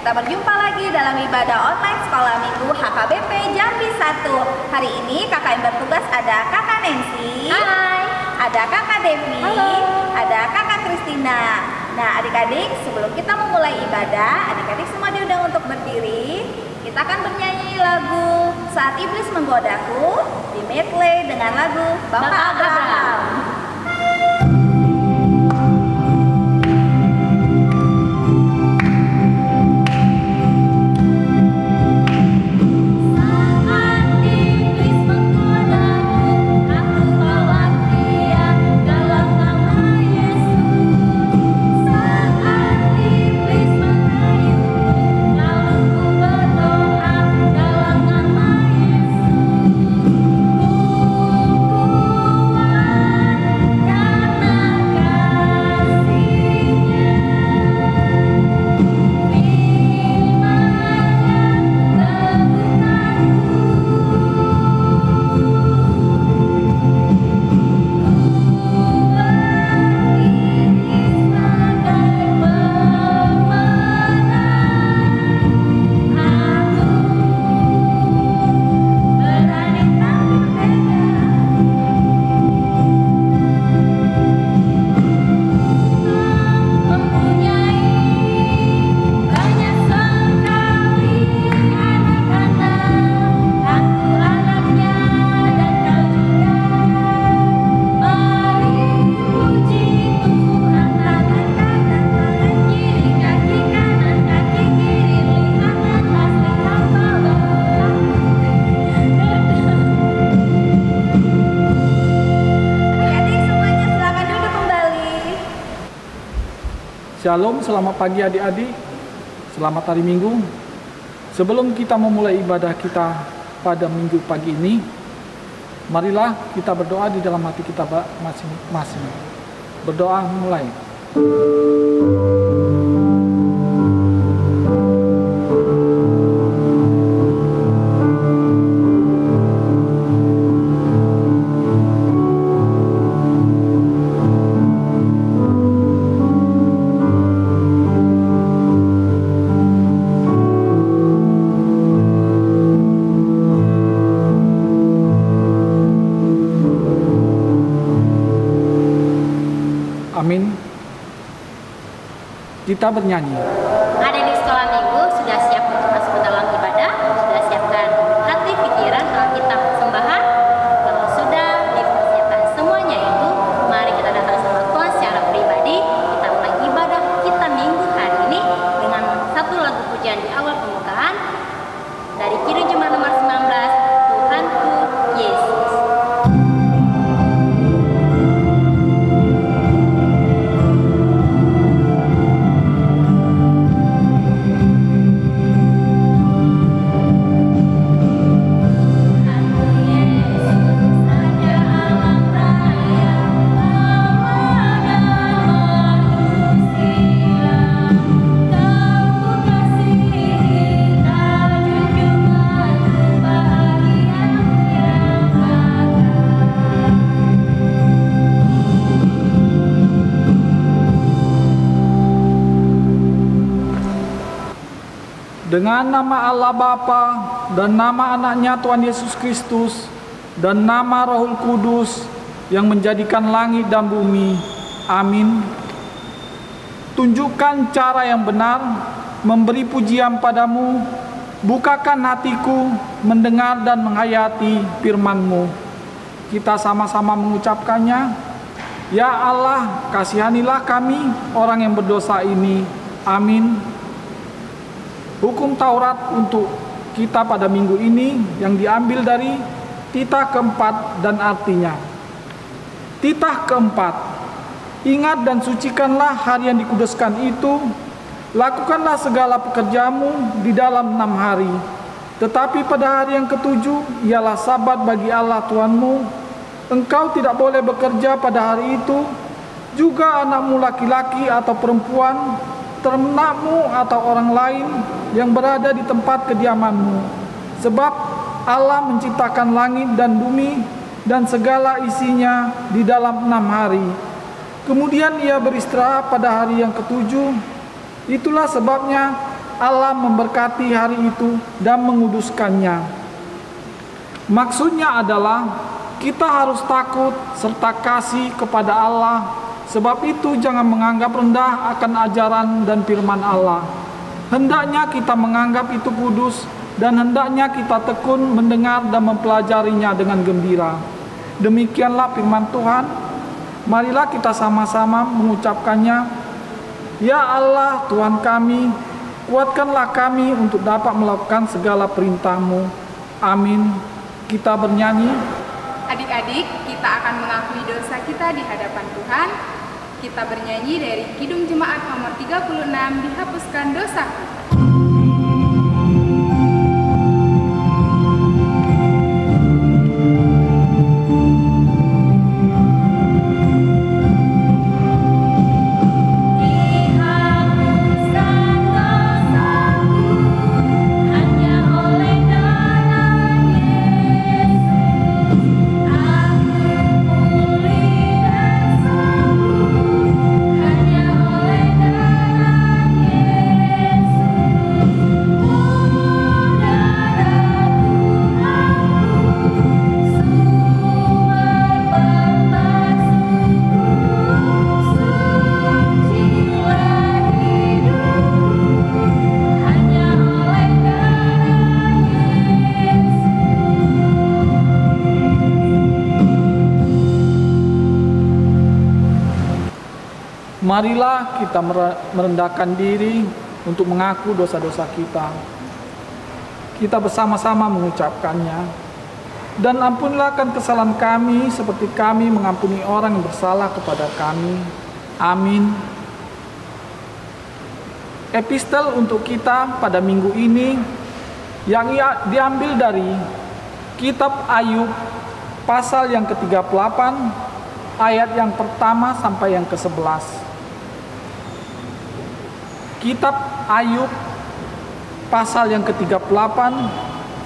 kita berjumpa lagi dalam ibadah online sekolah minggu HKBP Jambi 1. Hari ini kakak yang bertugas ada kakak Nancy. Hai. Ada kakak Devi. Halo. Ada kakak Kristina. Nah adik-adik, sebelum kita memulai ibadah, adik-adik semua diundang untuk berdiri. Kita akan bernyanyi lagu Saat Iblis Menggodaku di medley dengan lagu Bapak Abraham. Shalom, selamat pagi adik-adik, selamat hari Minggu. Sebelum kita memulai ibadah kita pada Minggu pagi ini, marilah kita berdoa di dalam hati kita masing-masing. Berdoa mulai. Amin. Kita bernyanyi. Ada di sekolah minggu sudah siap untuk masuk ke dalam ibadah? Sudah siapkan hati, pikiran, Alkitab, sembahan? Kalau sudah dipersiapkan semuanya itu, mari kita datang sama Tuhan secara pribadi. Kita mulai ibadah kita minggu hari ini dengan satu lagu pujian di awal pembukaan dari Kidung Jemaat nomor 19, Tuhanku Yesus. Dengan nama Allah Bapa dan nama anaknya Tuhan Yesus Kristus dan nama Rohul Kudus yang menjadikan langit dan bumi. Amin. Tunjukkan cara yang benar, memberi pujian padamu, bukakan hatiku, mendengar dan menghayati firman-Mu. Kita sama-sama mengucapkannya. Ya Allah, kasihanilah kami orang yang berdosa ini. Amin. Hukum Taurat untuk kita pada minggu ini yang diambil dari titah keempat dan artinya. Titah keempat, ingat dan sucikanlah hari yang dikuduskan itu, lakukanlah segala pekerjaanmu di dalam 6 hari. Tetapi pada hari yang ketujuh ialah sabat bagi Allah Tuhanmu. Engkau tidak boleh bekerja pada hari itu, juga anakmu laki-laki atau perempuan, ternakmu atau orang lain yang berada di tempat kediamanmu. Sebab Allah menciptakan langit dan bumi dan segala isinya di dalam 6 hari. Kemudian ia beristirahat pada hari yang ketujuh. Itulah sebabnya Allah memberkati hari itu dan menguduskannya. Maksudnya adalah kita harus takut serta kasih kepada Allah. Sebab itu jangan menganggap rendah akan ajaran dan firman Allah. Hendaknya kita menganggap itu kudus dan hendaknya kita tekun mendengar dan mempelajarinya dengan gembira. Demikianlah firman Tuhan. Marilah kita sama-sama mengucapkannya. Ya Allah Tuhan kami, kuatkanlah kami untuk dapat melakukan segala perintah-Mu. Amin. Kita bernyanyi. Adik-adik, kita akan mengakui dosa kita di hadapan Tuhan. Kita bernyanyi dari Kidung Jemaat nomor 36, Dihapuskan Dosaku. Marilah kita merendahkan diri untuk mengaku dosa-dosa kita. Kita bersama-sama mengucapkannya. Dan ampunilah kesalahan kami seperti kami mengampuni orang yang bersalah kepada kami. Amin. Epistel untuk kita pada minggu ini yang diambil dari Kitab Ayub pasal yang ke-38 ayat yang pertama sampai yang ke-11. Kitab Ayub pasal yang ke-38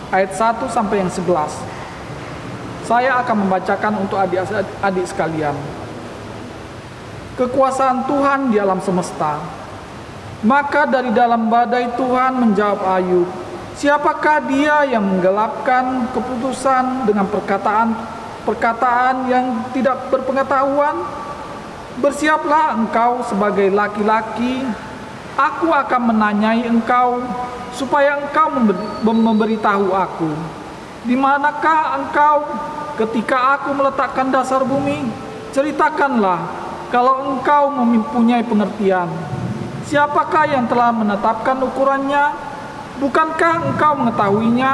ayat 1 sampai yang 11. Saya akan membacakan untuk adik-adik sekalian. Kekuasaan Tuhan di alam semesta. Maka dari dalam badai Tuhan menjawab Ayub, siapakah dia yang menggelapkan keputusan dengan perkataan yang tidak berpengetahuan? Bersiaplah engkau sebagai laki-laki, aku akan menanyai engkau, supaya engkau memberitahu aku. Di manakah engkau ketika aku meletakkan dasar bumi? Ceritakanlah, kalau engkau mempunyai pengertian. Siapakah yang telah menetapkan ukurannya? Bukankah engkau mengetahuinya?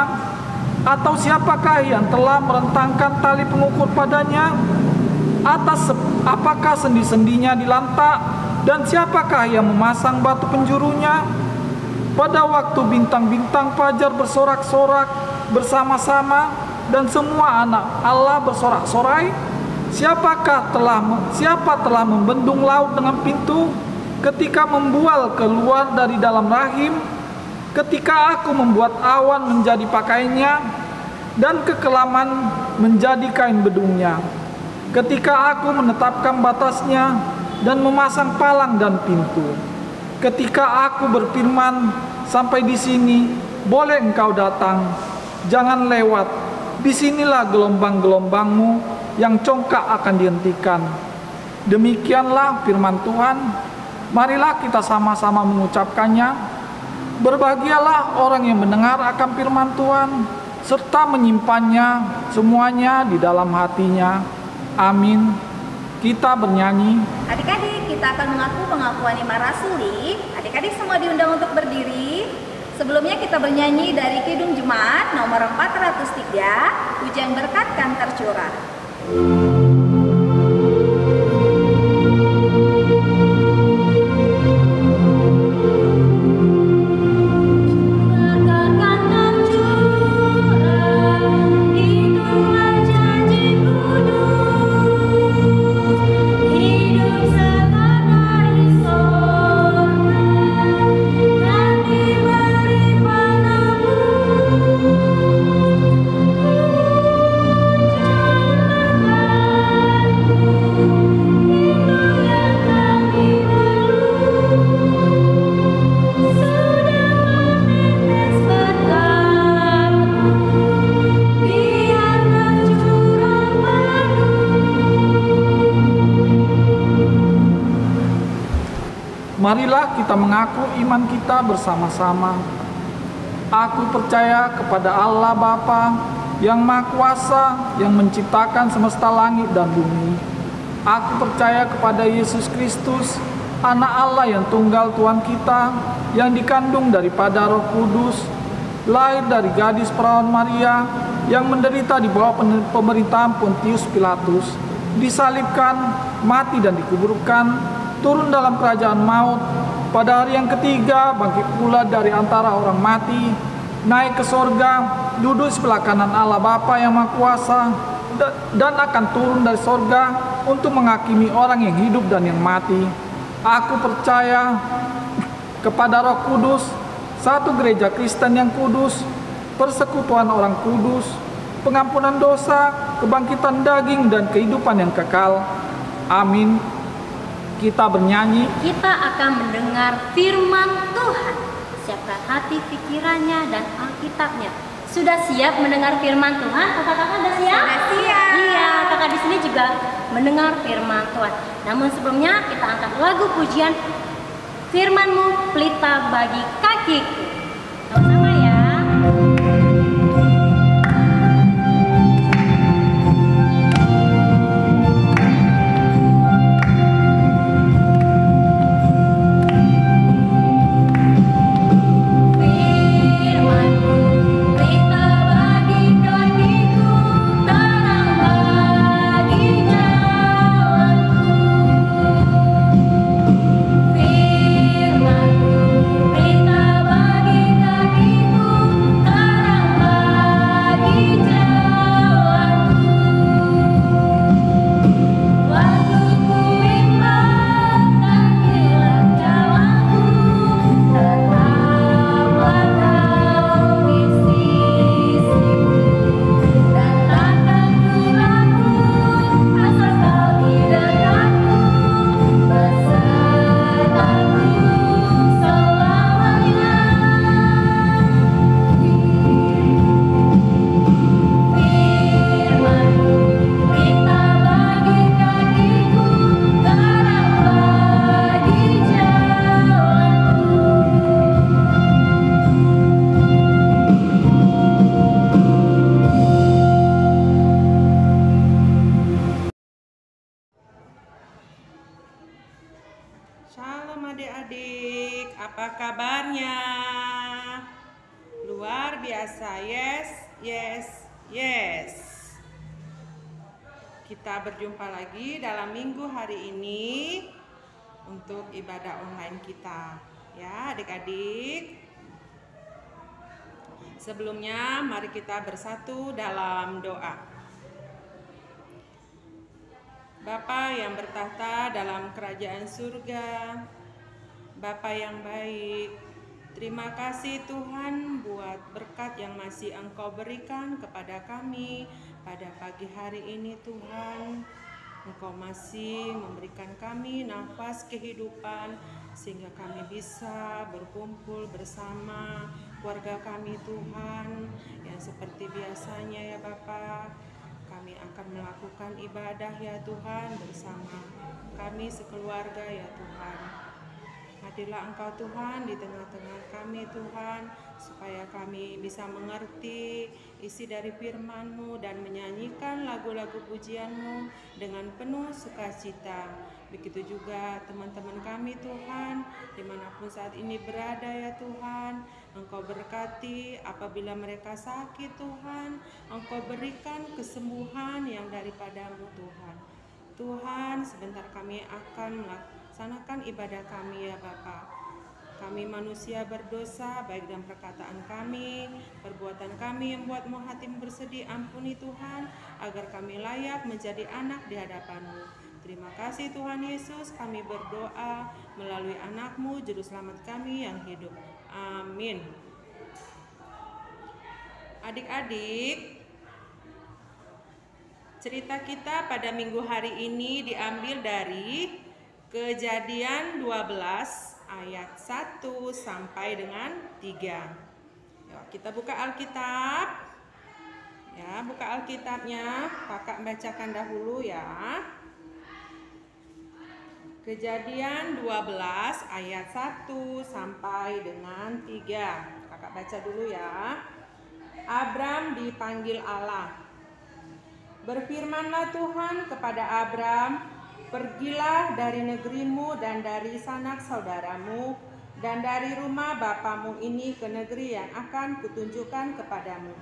Atau siapakah yang telah merentangkan tali pengukur padanya? Apakah sendi-sendinya dilantak? Dan siapakah yang memasang batu penjurunya? Pada waktu bintang-bintang fajar bersorak-sorak bersama-sama dan semua anak Allah bersorak-sorai, siapa telah membendung laut dengan pintu, ketika membual keluar dari dalam rahim, ketika aku membuat awan menjadi pakaiannya dan kekelaman menjadi kain bedungnya, ketika aku menetapkan batasnya dan memasang palang dan pintu. Ketika aku berfirman, sampai di sini, boleh engkau datang, jangan lewat. Disinilah gelombang-gelombangmu yang congkak akan dihentikan. Demikianlah firman Tuhan. Marilah kita sama-sama mengucapkannya. Berbahagialah orang yang mendengar akan firman Tuhan, serta menyimpannya semuanya di dalam hatinya. Amin. Kita bernyanyi. Adik-adik, kita akan mengaku pengakuan iman rasuli. Adik-adik semua diundang untuk berdiri. Sebelumnya kita bernyanyi dari Kidung Jemaat nomor 403, Hujan Berkat Kan Tercurah. Hujan marilah kita mengaku iman kita bersama-sama. Aku percaya kepada Allah Bapa yang Maha Kuasa, yang menciptakan semesta langit dan bumi. Aku percaya kepada Yesus Kristus, Anak Allah yang tunggal Tuhan kita, yang dikandung daripada Roh Kudus, lahir dari gadis perawan Maria, yang menderita di bawah pemerintahan Pontius Pilatus, disalibkan, mati dan dikuburkan, turun dalam kerajaan maut, pada hari yang ketiga bangkit pula dari antara orang mati, naik ke sorga, duduk sebelah kanan Allah Bapa yang Maha Kuasa, dan akan turun dari sorga untuk menghakimi orang yang hidup dan yang mati. Aku percaya kepada Roh Kudus, satu gereja Kristen yang kudus, persekutuan orang kudus, pengampunan dosa, kebangkitan daging, dan kehidupan yang kekal. Amin. Kita bernyanyi. Kita akan mendengar firman Tuhan. Siapkan hati, pikirannya, dan Alkitabnya. Sudah siap mendengar firman Tuhan? Kakak-kakak sudah siap? Sudah siap. Iya, kakak di sini juga mendengar firman Tuhan. Namun sebelumnya kita angkat lagu pujian Firman-Mu pelita bagi kakiku. Sama-sama ya. Shalom adik-adik, apa kabarnya? Luar biasa, yes, yes, yes. Kita berjumpa lagi dalam minggu hari ini untuk ibadah online kita, ya adik-adik. Sebelumnya mari kita bersatu dalam doa. Bapa yang bertahta dalam kerajaan surga, Bapa yang baik, terima kasih Tuhan buat berkat yang masih Engkau berikan kepada kami pada pagi hari ini Tuhan. Engkau masih memberikan kami nafas kehidupan sehingga kami bisa berkumpul bersama keluarga kami Tuhan, yang seperti biasanya ya Bapa. Kami akan melakukan ibadah ya Tuhan bersama kami sekeluarga ya Tuhan. Hadirlah Engkau Tuhan di tengah-tengah kami Tuhan, supaya kami bisa mengerti isi dari firman-Mu dan menyanyikan lagu-lagu pujian-Mu dengan penuh sukacita. Begitu juga teman-teman kami Tuhan, dimanapun saat ini berada ya Tuhan. Engkau berkati apabila mereka sakit Tuhan, Engkau berikan kesembuhan yang daripada-Mu Tuhan. Tuhan, sebentar kami akan melaksanakan ibadah kami ya Bapa. Kami manusia berdosa, baik dalam perkataan kami, perbuatan kami yang membuat-Mu hati-Mu bersedih. Ampuni Tuhan, agar kami layak menjadi anak di hadapan-Mu. Terima kasih Tuhan Yesus, kami berdoa melalui anak-Mu, Juru Selamat kami yang hidup. Amin. Adik-adik, cerita kita pada minggu hari ini diambil dari Kejadian 12 ayat 1 sampai dengan 3. Yuk, kita buka Alkitab. Ya, buka Alkitabnya. Kakak bacakan dahulu ya. Kejadian 12 ayat 1 sampai dengan 3. Kakak baca dulu ya. Abram dipanggil Allah. Berfirmanlah Tuhan kepada Abram, pergilah dari negerimu dan dari sanak saudaramu dan dari rumah bapamu ini ke negeri yang akan kutunjukkan kepadamu.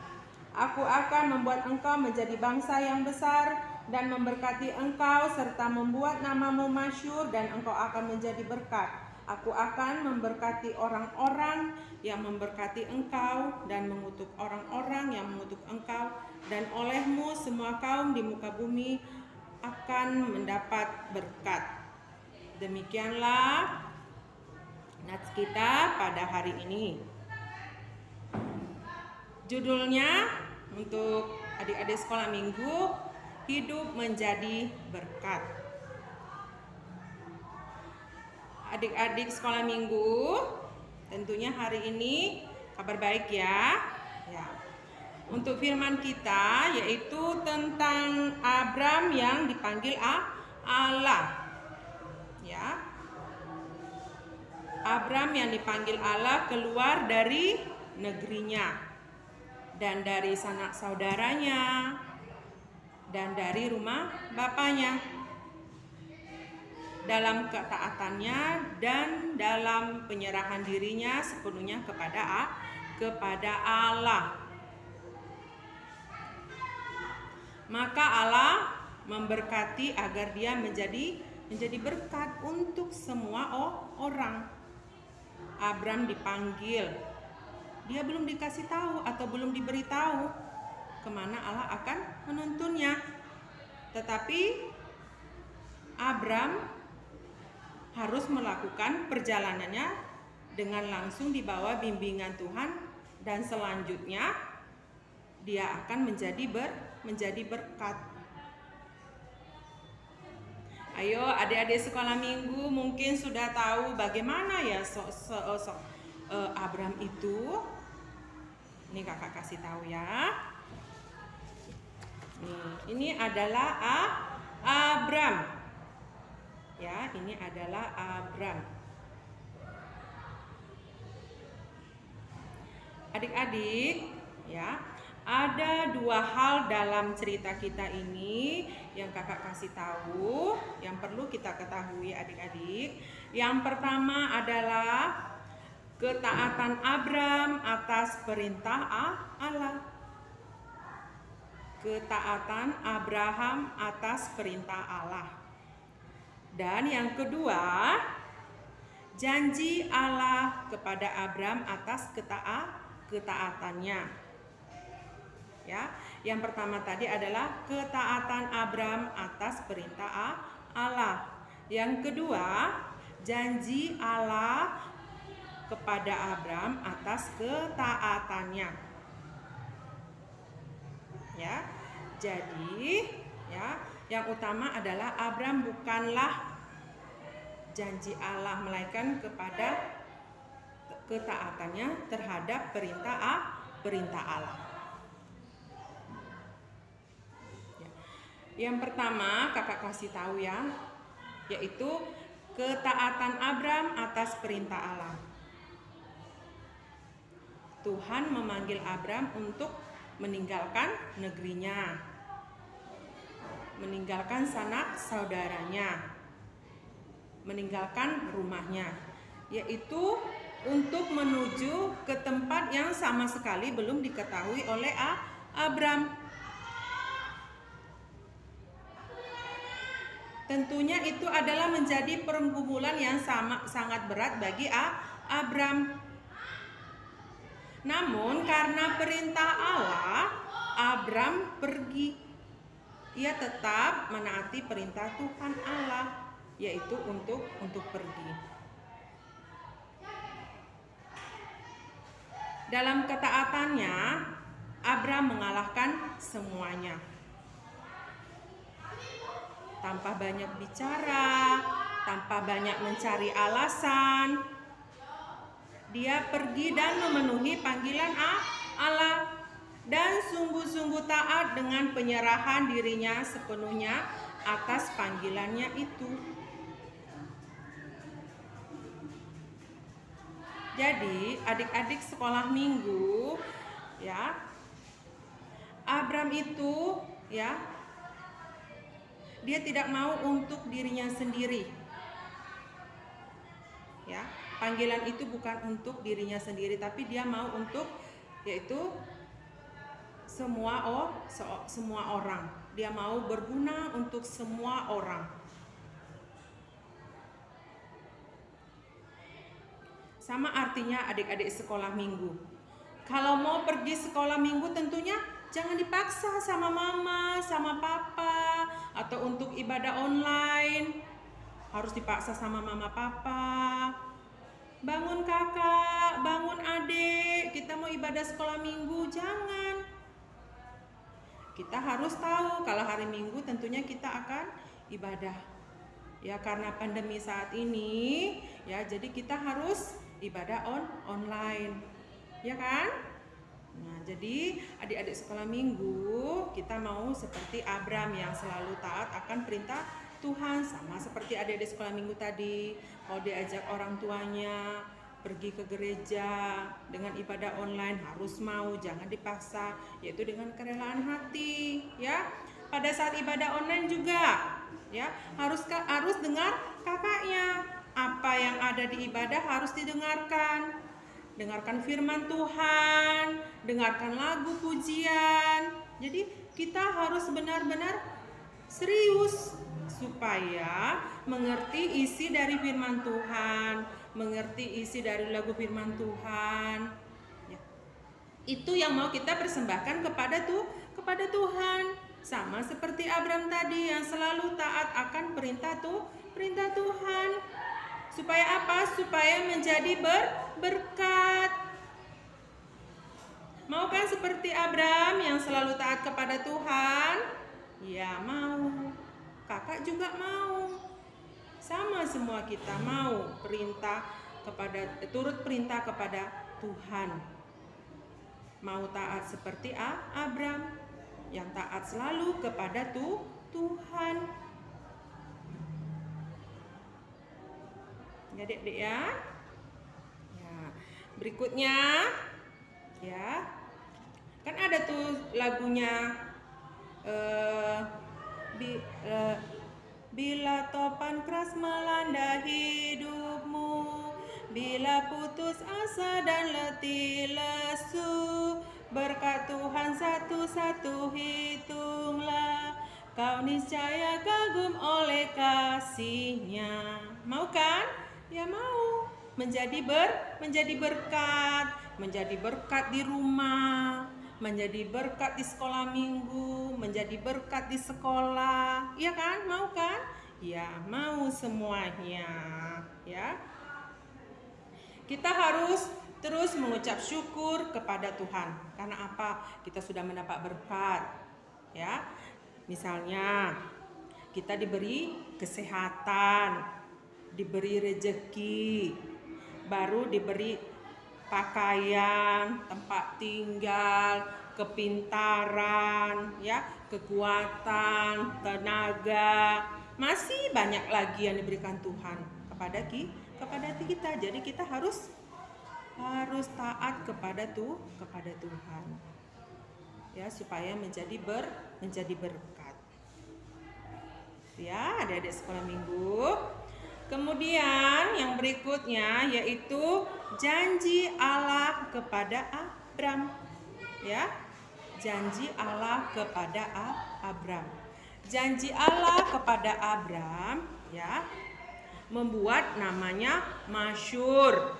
Aku akan membuat engkau menjadi bangsa yang besar dan memberkati engkau serta membuat namamu masyhur dan engkau akan menjadi berkat. Aku akan memberkati orang-orang yang memberkati engkau dan mengutuk orang-orang yang mengutuk engkau, dan olehmu semua kaum di muka bumi akan mendapat berkat. Demikianlah nats kita pada hari ini. Judulnya untuk adik-adik sekolah minggu, hidup menjadi berkat. Adik-adik sekolah minggu, tentunya hari ini kabar baik ya. Untuk firman kita yaitu tentang Abram yang dipanggil Allah. Ya. Abram yang dipanggil Allah keluar dari negerinya dan dari sanak saudaranya dan dari rumah bapaknya, dalam ketaatannya dan dalam penyerahan dirinya sepenuhnya kepada Allah. Maka Allah memberkati agar dia menjadi berkat untuk semua orang. Abram dipanggil, dia belum dikasih tahu atau belum diberitahu kemana Allah akan menuntunnya. Tetapi Abram harus melakukan perjalanannya dengan langsung di bawah bimbingan Tuhan, dan selanjutnya dia akan menjadi berkat. Ayo adik-adik sekolah minggu mungkin sudah tahu bagaimana ya Abram itu. Ini kakak kasih tahu ya. Ini adalah Abram. Ya, ini adalah Abram. Adik-adik, ya, ada dua hal dalam cerita kita ini yang kakak kasih tahu, yang perlu kita ketahui adik-adik. Yang pertama adalah ketaatan Abram atas perintah Allah. Ketaatan Abraham atas perintah Allah. Dan yang kedua, janji Allah kepada Abram atas ketaatannya. Ya, yang pertama tadi adalah ketaatan Abram atas perintah Allah. Yang kedua, janji Allah kepada Abram atas ketaatannya. Ya. Jadi, ya, yang utama adalah Abram bukanlah janji Allah, melainkan kepada ketaatannya terhadap perintah Allah. Yang pertama kakak kasih tahu ya, yaitu ketaatan Abram atas perintah Allah. Tuhan memanggil Abram untuk meninggalkan negerinya, meninggalkan sanak saudaranya, meninggalkan rumahnya, yaitu untuk menuju ke tempat yang sama sekali belum diketahui oleh Abram. Tentunya itu adalah menjadi pergumulan yang sangat berat bagi Abram. Namun karena perintah Allah, Abram pergi. Ia tetap menaati perintah Tuhan Allah, yaitu untuk pergi. Dalam ketaatannya, Abram mengalahkan semuanya. Tanpa banyak bicara, tanpa banyak mencari alasan, dia pergi dan memenuhi panggilan Allah dan sungguh-sungguh taat dengan penyerahan dirinya sepenuhnya atas panggilannya itu. Jadi adik-adik sekolah minggu ya, Abram itu ya, dia tidak mau untuk dirinya sendiri. Ya, panggilan itu bukan untuk dirinya sendiri, tapi dia mau untuk yaitu semua orang. Dia mau berguna untuk semua orang. Sama artinya adik-adik sekolah minggu. Kalau mau pergi sekolah minggu tentunya jangan dipaksa sama mama, sama papa, atau untuk ibadah online harus dipaksa sama mama papa. Bangun kakak, bangun adik, kita mau ibadah sekolah minggu, jangan. Kita harus tahu kalau hari Minggu tentunya kita akan ibadah. Ya, karena pandemi saat ini, ya jadi kita harus ibadah online. Ya kan? Nah, jadi adik-adik sekolah minggu kita mau seperti Abram yang selalu taat akan perintah Tuhan, sama seperti adik-adik sekolah minggu tadi. Kalau diajak orang tuanya pergi ke gereja dengan ibadah online harus mau, jangan dipaksa, yaitu dengan kerelaan hati. Ya, pada saat ibadah online juga, ya harus dengar kakaknya. Apa yang ada di ibadah harus didengarkan. Dengarkan firman Tuhan, dengarkan lagu pujian. Jadi kita harus benar-benar serius supaya mengerti isi dari firman Tuhan, mengerti isi dari lagu firman Tuhan. Ya. Itu yang mau kita persembahkan kepada Tuhan. Sama seperti Abram tadi yang selalu taat akan perintah Tuhan. Supaya apa? Supaya menjadi berkat. Mau kan seperti Abram yang selalu taat kepada Tuhan? Ya mau. Kakak juga mau. Sama semua kita mau turut perintah kepada Tuhan. Mau taat seperti Abram yang taat selalu kepada Tuhan. Adik-adik ya. Ya, berikutnya ya. Kan ada tuh lagunya bila topan keras melanda hidupmu, bila putus asa dan letih lesu, berkat Tuhan satu-satu hitunglah, kau niscaya kagum oleh kasih-Nya. Mau kan? Ya mau. Menjadi berkat di rumah, menjadi berkat di sekolah minggu, menjadi berkat di sekolah. Iya kan? Mau kan? Ya, mau semuanya. Ya. Kita harus terus mengucap syukur kepada Tuhan. Karena apa? Kita sudah mendapat berkat. Ya. Misalnya kita diberi kesehatan, diberi rejeki, baru diberi pakaian, tempat tinggal, kepintaran, ya, kekuatan, tenaga, masih banyak lagi yang diberikan Tuhan kepada kita. Jadi kita harus taat kepada Tuhan, ya, supaya menjadi berkat. Ya, adik-adik sekolah minggu. Kemudian yang berikutnya yaitu janji Allah kepada Abram. Ya. Janji Allah kepada Abram. Janji Allah kepada Abram ya membuat namanya masyhur.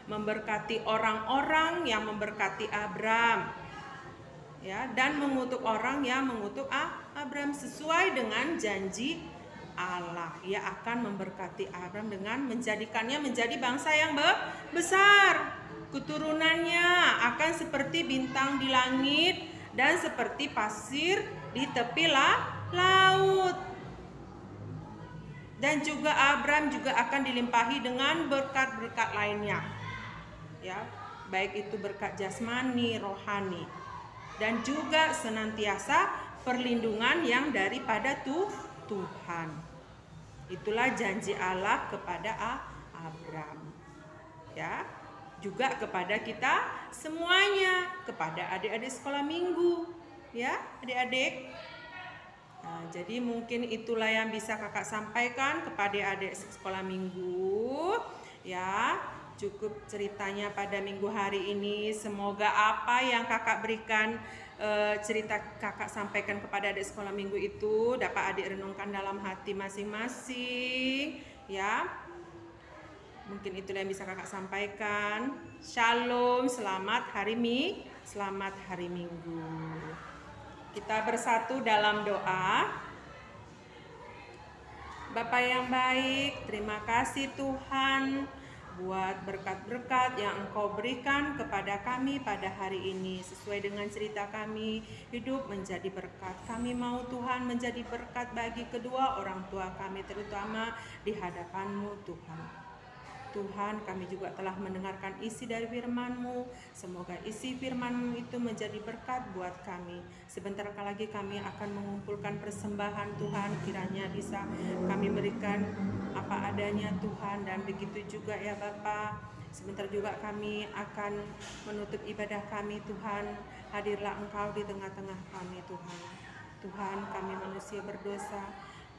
Memberkati orang-orang yang memberkati Abram. Ya, dan mengutuk orang yang mengutuk Abram sesuai dengan janji Allah. Ia akan memberkati Abram dengan menjadikannya menjadi bangsa yang besar. Keturunannya akan seperti bintang di langit dan seperti pasir di tepi laut. Dan juga Abram juga akan dilimpahi dengan berkat-berkat lainnya. Ya, baik itu berkat jasmani, rohani, dan juga senantiasa perlindungan yang daripada Tuhan. Itulah janji Allah kepada Abram. ya. Juga kepada kita semuanya, kepada adik-adik sekolah minggu, ya adik-adik. Nah, jadi mungkin itulah yang bisa kakak sampaikan kepada adik sekolah minggu, ya. Cukup ceritanya pada minggu hari ini. Semoga apa yang kakak berikan, cerita kakak sampaikan kepada adik sekolah minggu itu dapat adik renungkan dalam hati masing-masing, ya. Mungkin itulah yang bisa kakak sampaikan. Shalom, selamat hari Minggu. Kita bersatu dalam doa. Bapa yang baik, terima kasih Tuhan buat berkat-berkat yang Engkau berikan kepada kami pada hari ini. Sesuai dengan cerita kami, hidup menjadi berkat. Kami mau Tuhan menjadi berkat bagi kedua orang tua kami, terutama di hadapan-Mu Tuhan. Tuhan, kami juga telah mendengarkan isi dari firman-Mu. Semoga isi firman-Mu itu menjadi berkat buat kami. Sebentar lagi kami akan mengumpulkan persembahan Tuhan. Kiranya bisa kami berikan apa adanya Tuhan. Dan begitu juga ya Bapa. Sebentar juga kami akan menutup ibadah kami Tuhan. Hadirlah Engkau di tengah-tengah kami Tuhan. Tuhan, kami manusia berdosa.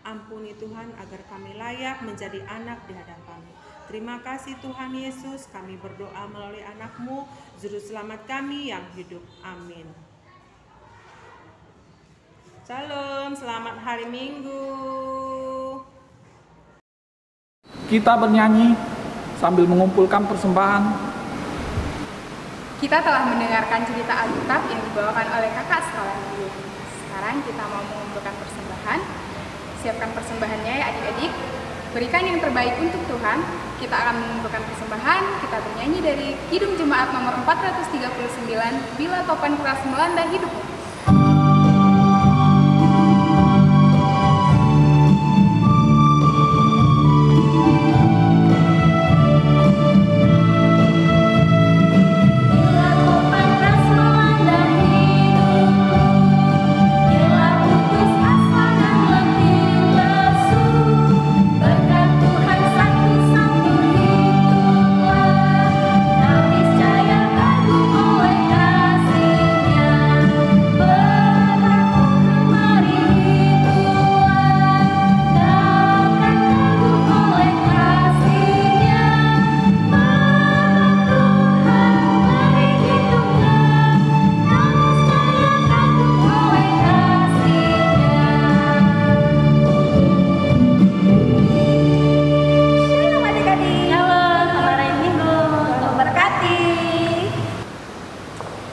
Ampuni Tuhan agar kami layak menjadi anak di hadapan-Mu. Terima kasih Tuhan Yesus, kami berdoa melalui anak-Mu, Juru Selamat kami yang hidup. Amin. Shalom, selamat hari Minggu. Kita bernyanyi sambil mengumpulkan persembahan. Kita telah mendengarkan cerita Alkitab yang dibawakan oleh kakak sekolah minggu. Sekarang kita mau mengumpulkan persembahan. Siapkan persembahannya ya adik-adik. Berikan yang terbaik untuk Tuhan. Kita akan mengumpulkan persembahan. Kita bernyanyi dari Kidung Jemaat nomor 439, Bila Topan Keras Melanda Hidupmu.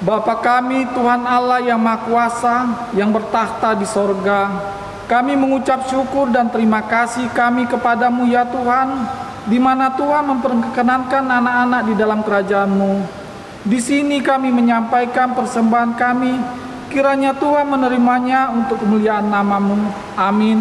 Bapa kami, Tuhan Allah yang Maha Kuasa, yang bertahta di sorga, kami mengucap syukur dan terima kasih kami kepadamu ya Tuhan, di mana Tuhan memperkenankan anak-anak di dalam kerajaan-Mu. Di sini kami menyampaikan persembahan kami, kiranya Tuhan menerimanya untuk kemuliaan nama-Mu. Amin.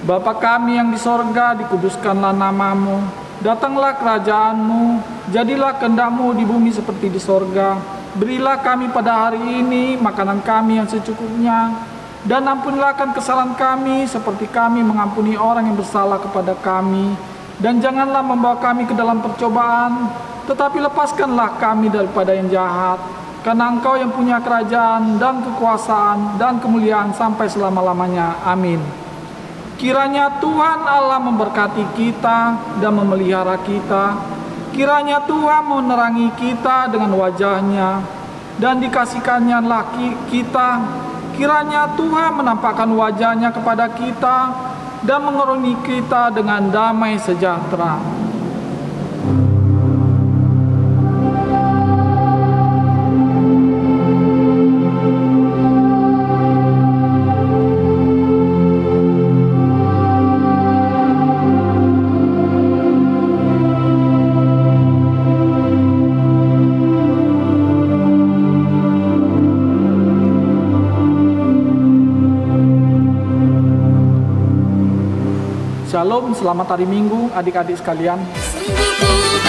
Bapa kami yang di sorga, dikuduskanlah nama-Mu. Datanglah kerajaan-Mu, jadilah kehendak-Mu di bumi seperti di sorga. Berilah kami pada hari ini makanan kami yang secukupnya, dan ampunilah kesalahan kami seperti kami mengampuni orang yang bersalah kepada kami. Dan janganlah membawa kami ke dalam percobaan, tetapi lepaskanlah kami daripada yang jahat. Karena Engkau yang punya kerajaan dan kekuasaan dan kemuliaan sampai selama-lamanya. Amin. Kiranya Tuhan Allah memberkati kita dan memelihara kita. Kiranya Tuhan menerangi kita dengan wajah-Nya dan dikasihkannya kita. Kiranya Tuhan menampakkan wajah-Nya kepada kita dan mengaruniai kita dengan damai sejahtera. Shalom, selamat hari Minggu adik-adik sekalian. Sungguh ku